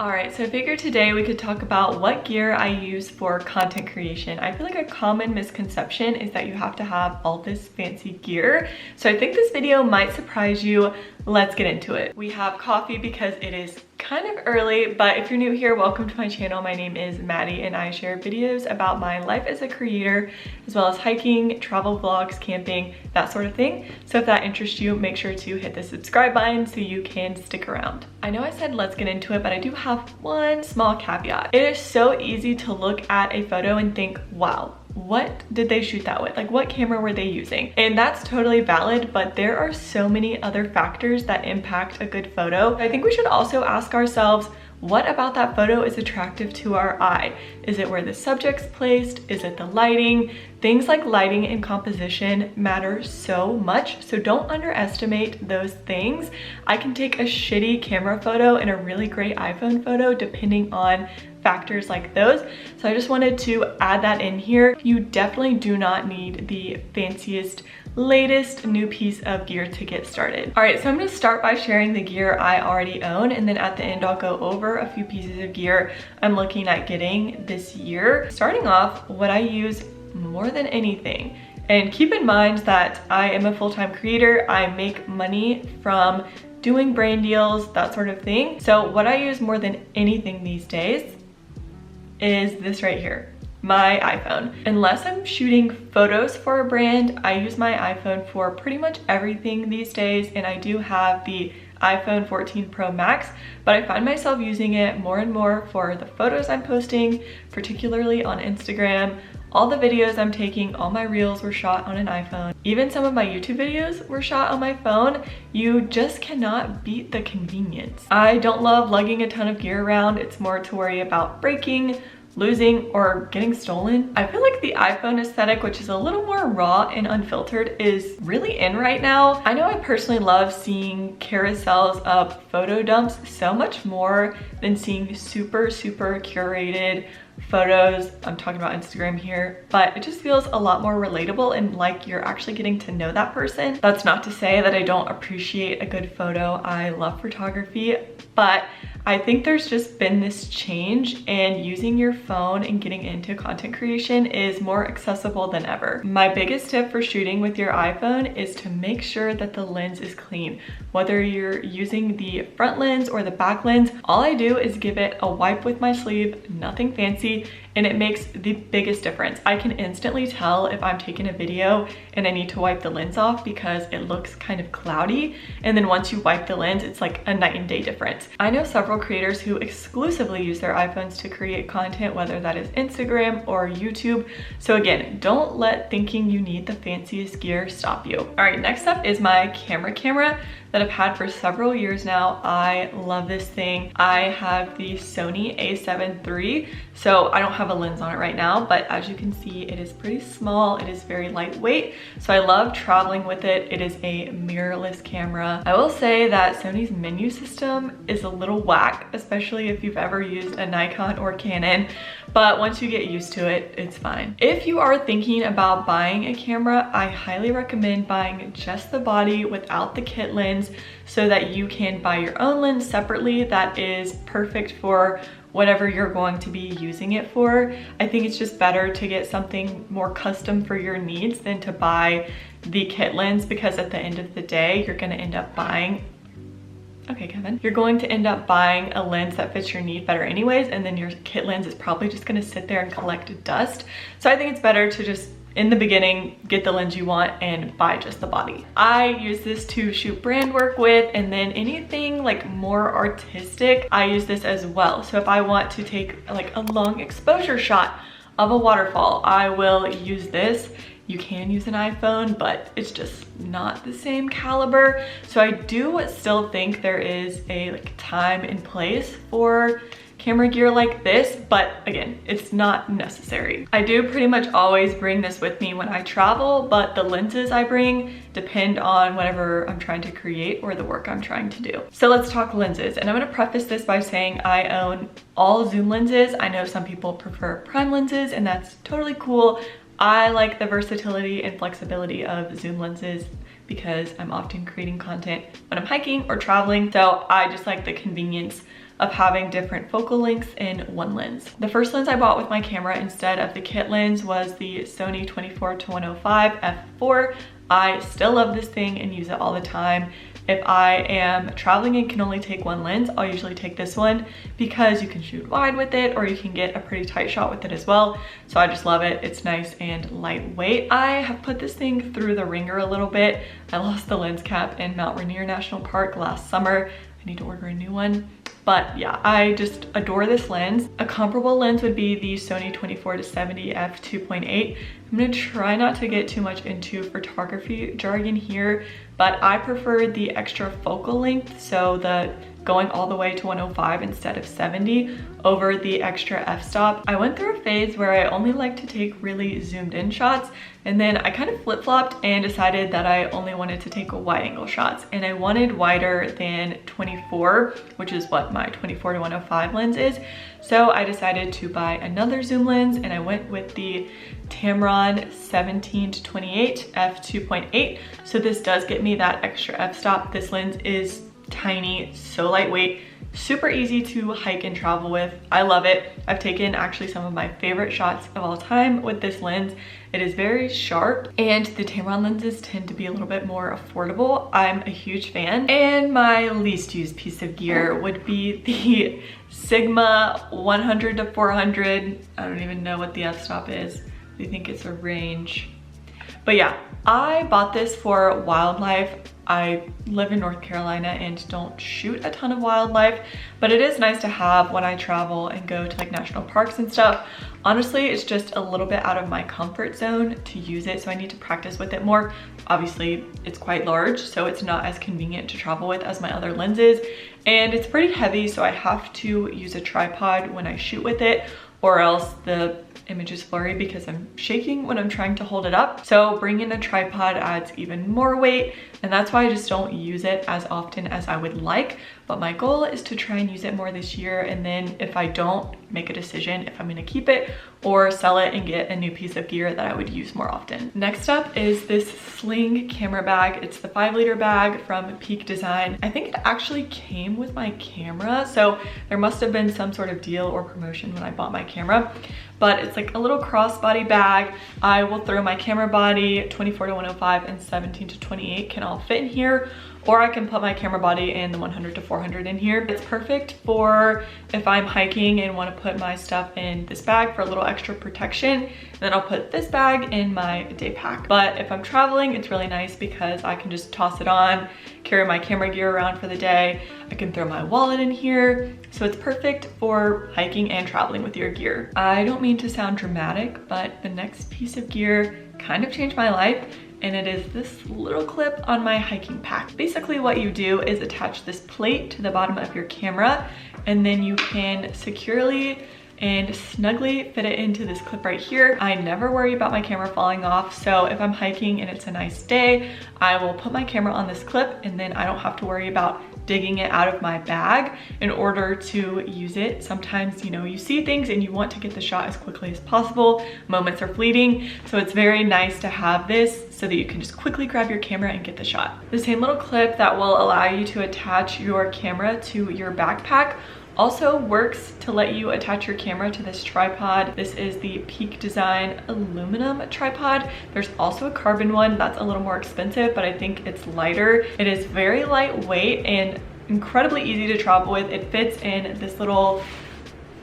Alright, so I figured today we could talk about what gear I use for content creation. I feel like a common misconception is that you have to have all this fancy gear. So I think this video might surprise you. Let's get into it. We have coffee because it is kind of early, but if you're new here, welcome to my channel. My name is Maddie and I share videos about my life as a creator, as well as hiking, travel vlogs, camping, that sort of thing. So if that interests you, make sure to hit the subscribe button so you can stick around. I know I said let's get into it, but I do have one small caveat. It is so easy to look at a photo and think, wow, what did they shoot that with? Like, what camera were they using? And that's totally valid, but there are so many other factors that impact a good photo. I think we should also ask ourselves, what about that photo is attractive to our eye? Is it where the subject's placed? Is it the lighting? Things like lighting and composition matter so much, so don't underestimate those things. I can take a shitty camera photo and a really great iPhone photo depending on factors like those. So I just wanted to add that in here. You definitely do not need the fanciest, latest new piece of gear to get started. All right, so I'm gonna start by sharing the gear I already own, and then at the end I'll go over a few pieces of gear I'm looking at getting this year. Starting off, what I use more than anything, and keep in mind that I am a full-time creator. I make money from doing brand deals, that sort of thing. So what I use more than anything these days is this right here, my iPhone. Unless I'm shooting photos for a brand, I use my iPhone for pretty much everything these days, and I do have the iPhone 14 Pro Max, but I find myself using it more and more for the photos I'm posting, particularly on Instagram. All the videos I'm taking, all my reels were shot on an iPhone. Even some of my YouTube videos were shot on my phone. You just cannot beat the convenience. I don't love lugging a ton of gear around. It's more to worry about breaking, losing, or getting stolen. I feel like the iPhone aesthetic, which is a little more raw and unfiltered, is really in right now. I know I personally love seeing carousels of photo dumps so much more than seeing super curated photos. I'm talking about Instagram here, but it just feels a lot more relatable and like you're actually getting to know that person. That's not to say that I don't appreciate a good photo. I love photography, but I think there's just been this change, and using your phone and getting into content creation is more accessible than ever. My biggest tip for shooting with your iPhone is to make sure that the lens is clean. Whether you're using the front lens or the back lens, all I do is give it a wipe with my sleeve, nothing fancy, and it makes the biggest difference. I can instantly tell if I'm taking a video and I need to wipe the lens off because it looks kind of cloudy, and then once you wipe the lens, it's like a night and day difference. I know several creators who exclusively use their iPhones to create content, whether that is Instagram or YouTube. So again, don't let thinking you need the fanciest gear stop you. All right, next up is my camera that I've had for several years now. I love this thing. I have the Sony a7 III, so I don't have a lens on it right now, but as you can see, it is pretty small. It is very lightweight, so I love traveling with it. It is a mirrorless camera. I will say that Sony's menu system is a little whack, especially if you've ever used a Nikon or Canon, but once you get used to it, it's fine. If you are thinking about buying a camera, I highly recommend buying just the body without the kit lens, so that you can buy your own lens separately that is perfect for whatever you're going to be using it for. I think it's just better to get something more custom for your needs than to buy the kit lens, because at the end of the day, you're gonna end up buying you're going to end up buying a lens that fits your need better anyways, and then your kit lens is probably just gonna sit there and collect dust. So I think it's better to just, in the beginning, get the lens you want and buy just the body. I use this to shoot brand work with, and then anything like more artistic, I use this as well. So if I want to take like a long exposure shot of a waterfall, I will use this. You can use an iPhone, but it's just not the same caliber. So I do still think there is a like time and place for camera gear like this, but again, it's not necessary. I do pretty much always bring this with me when I travel, but the lenses I bring depend on whatever I'm trying to create or the work I'm trying to do. So let's talk lenses, and I'm gonna preface this by saying I own all zoom lenses. I know some people prefer prime lenses, and that's totally cool. I like the versatility and flexibility of zoom lenses because I'm often creating content when I'm hiking or traveling. So I just like the convenience of having different focal lengths in one lens. The first lens I bought with my camera instead of the kit lens was the Sony 24-105 f4. I still love this thing and use it all the time. If I am traveling and can only take one lens, I'll usually take this one because you can shoot wide with it or you can get a pretty tight shot with it as well. So I just love it. It's nice and lightweight. I have put this thing through the ringer a little bit. I lost the lens cap in Mount Rainier National Park last summer. I need to order a new one. But yeah, I just adore this lens. A comparable lens would be the Sony 24-70 f2.8. I'm gonna try not to get too much into photography jargon here, but I prefer the extra focal length, so the going all the way to 105 instead of 70 over the extra f-stop. I went through a phase where I only like to take really zoomed in shots, and then I kind of flip-flopped and decided that I only wanted to take wide angle shots, and I wanted wider than 24, which is what my 24-105 lens is. So I decided to buy another zoom lens, and I went with the Tamron 17-28 f2.8. So this does get me that extra f-stop. This lens is tiny, so lightweight, super easy to hike and travel with. I love it. I've taken actually some of my favorite shots of all time with this lens. It is very sharp, and the Tamron lenses tend to be a little bit more affordable. I'm a huge fan. And my least used piece of gear would be the Sigma 100-400. I don't even know what the f-stop is. I think it's a range. But yeah, I bought this for wildlife. I live in North Carolina and don't shoot a ton of wildlife, but it is nice to have when I travel and go to like national parks and stuff. Honestly, it's just a little bit out of my comfort zone to use it, so I need to practice with it more. Obviously, it's quite large, so it's not as convenient to travel with as my other lenses, and it's pretty heavy, so I have to use a tripod when I shoot with it, or else the image is blurry because I'm shaking when I'm trying to hold it up. So bringing a tripod adds even more weight, and that's why I just don't use it as often as I would like. But my goal is to try and use it more this year, and then if I don't, make a decision if I'm gonna keep it or sell it and get a new piece of gear that I would use more often. Next up is this sling camera bag. It's the 5-liter bag from Peak Design. I think it actually came with my camera, so there must have been some sort of deal or promotion when I bought my camera. But it's like a little crossbody bag. I will throw my camera body, 24-105 and 17-28 can all fit in here, or I can put my camera body and the 100-400 in here. It's perfect for if I'm hiking and want to put my stuff in this bag for a little extra protection. And then I'll put this bag in my day pack. But if I'm traveling, it's really nice because I can just toss it on, carry my camera gear around for the day. I can throw my wallet in here. So it's perfect for hiking and traveling with your gear. I don't mean to sound dramatic, but the next piece of gear kind of changed my life, and it is this little clip on my hiking pack. Basically what you do is attach this plate to the bottom of your camera, and then you can securely and snugly fit it into this clip right here. I never worry about my camera falling off, so if I'm hiking and it's a nice day, I will put my camera on this clip, and then I don't have to worry about digging it out of my bag in order to use it. Sometimes, you know, you see things and you want to get the shot as quickly as possible. Moments are fleeting, so it's very nice to have this so that you can just quickly grab your camera and get the shot. The same little clip that will allow you to attach your camera to your backpack also works to let you attach your camera to this tripod. This is the Peak Design aluminum tripod. There's also a carbon one that's a little more expensive, but I think it's lighter. It is very lightweight and incredibly easy to travel with. It fits in this little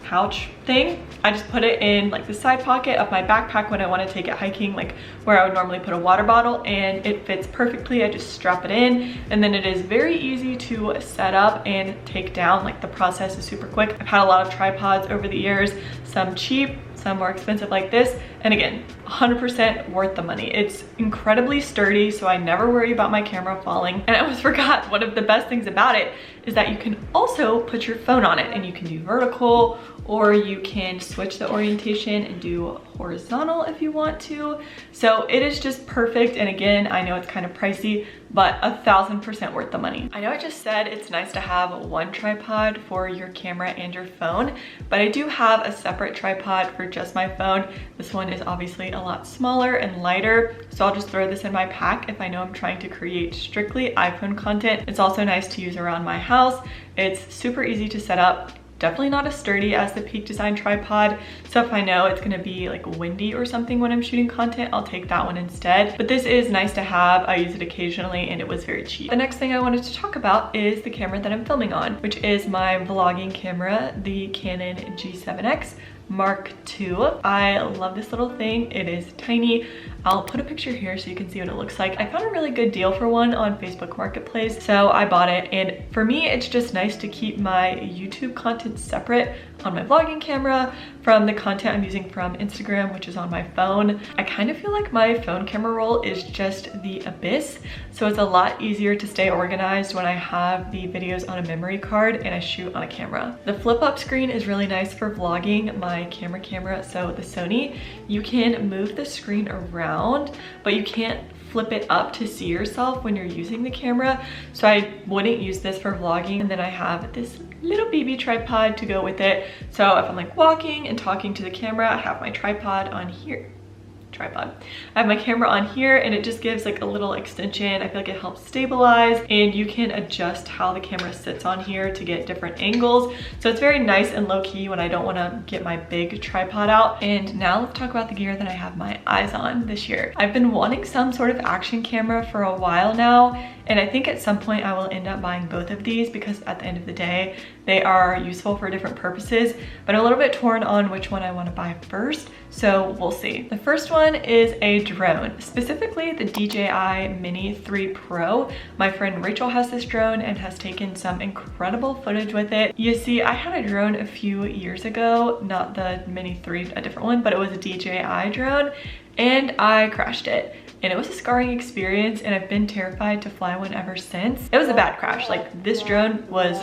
pouch thing. I just put it in like the side pocket of my backpack when I want to take it hiking, like where I would normally put a water bottle, and it fits perfectly. I just strap it in, and then it is very easy to set up and take down. Like the process is super quick. I've had a lot of tripods over the years, some cheap, some more expensive like this, and again, 100% worth the money. It's incredibly sturdy, so I never worry about my camera falling. And I almost forgot, one of the best things about it is that you can also put your phone on it, and you can do vertical, or you can switch the orientation and do horizontal if you want to. So it is just perfect, and again, I know it's kind of pricey, but 1000% worth the money. I know I just said it's nice to have one tripod for your camera and your phone, but I do have a separate tripod for just my phone. This one is obviously a lot smaller and lighter, so I'll just throw this in my pack if I know I'm trying to create strictly iPhone content. It's also nice to use around my house house. It's super easy to set up. Definitely not as sturdy as the Peak Design tripod, so if I know it's gonna be like windy or something when I'm shooting content, I'll take that one instead. But this is nice to have. I use it occasionally and it was very cheap. The next thing I wanted to talk about is the camera that I'm filming on, which is my vlogging camera, the Canon G7X Mark II. I love this little thing. It is tiny. I'll put a picture here so you can see what it looks like. I found a really good deal for one on Facebook Marketplace, so I bought it. And for me, it's just nice to keep my YouTube content separate on my vlogging camera from the content I'm using from Instagram, which is on my phone. I kind of feel like my phone camera roll is just the abyss, so it's a lot easier to stay organized when I have the videos on a memory card and I shoot on a camera. The flip up screen is really nice for vlogging my camera, so the Sony, you can move the screen around, but you can't flip it up to see yourself when you're using the camera, so I wouldn't use this for vlogging. And then I have this little BB tripod to go with it, so if I'm like walking and talking to the camera, I have my tripod on here. I have my camera on here and it just gives like a little extension. I feel like it helps stabilize, and you can adjust how the camera sits on here to get different angles. So it's very nice and low key when I don't want to get my big tripod out. And now let's talk about the gear that I have my eyes on this year. I've been wanting some sort of action camera for a while now, and I think at some point I will end up buying both of these because at the end of the day, they are useful for different purposes, but I'm a little bit torn on which one I want to buy first, so we'll see. The first one is a drone, specifically the DJI Mini 3 Pro. My friend Rachel has this drone and has taken some incredible footage with it. You see, I had a drone a few years ago, not the Mini 3, a different one, but it was a DJI drone, and I crashed it. And it was a scarring experience, and I've been terrified to fly one ever since. It was a bad crash. Like, this drone was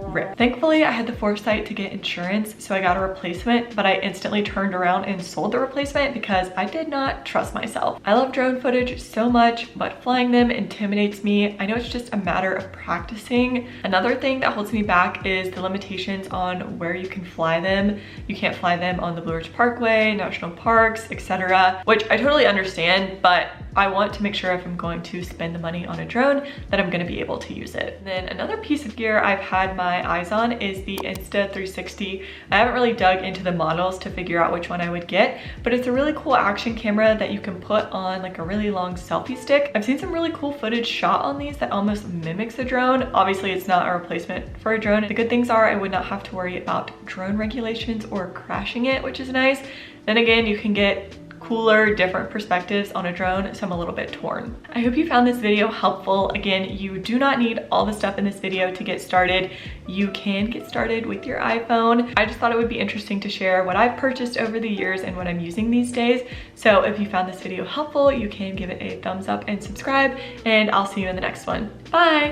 ripped. Thankfully, I had the foresight to get insurance, so I got a replacement, but I instantly turned around and sold the replacement because I did not trust myself. I love drone footage so much, but flying them intimidates me. I know it's just a matter of practicing. Another thing that holds me back is the limitations on where you can fly them. You can't fly them on the Blue Ridge Parkway, national parks, etc., which I totally understand, but I want to make sure if I'm going to spend the money on a drone that I'm going to be able to use it. Then another piece of gear I've had my eyes on is the Insta360. I haven't really dug into the models to figure out which one I would get, but it's a really cool action camera that you can put on like a really long selfie stick. I've seen some really cool footage shot on these that almost mimics a drone. Obviously, it's not a replacement for a drone. The good things are I would not have to worry about drone regulations or crashing it, which is nice. Then again, you can get cooler, different perspectives on a drone, so I'm a little bit torn. I hope you found this video helpful. Again, you do not need all the stuff in this video to get started. You can get started with your iPhone. I just thought it would be interesting to share what I've purchased over the years and what I'm using these days. So if you found this video helpful, you can give it a thumbs up and subscribe, and I'll see you in the next one. Bye!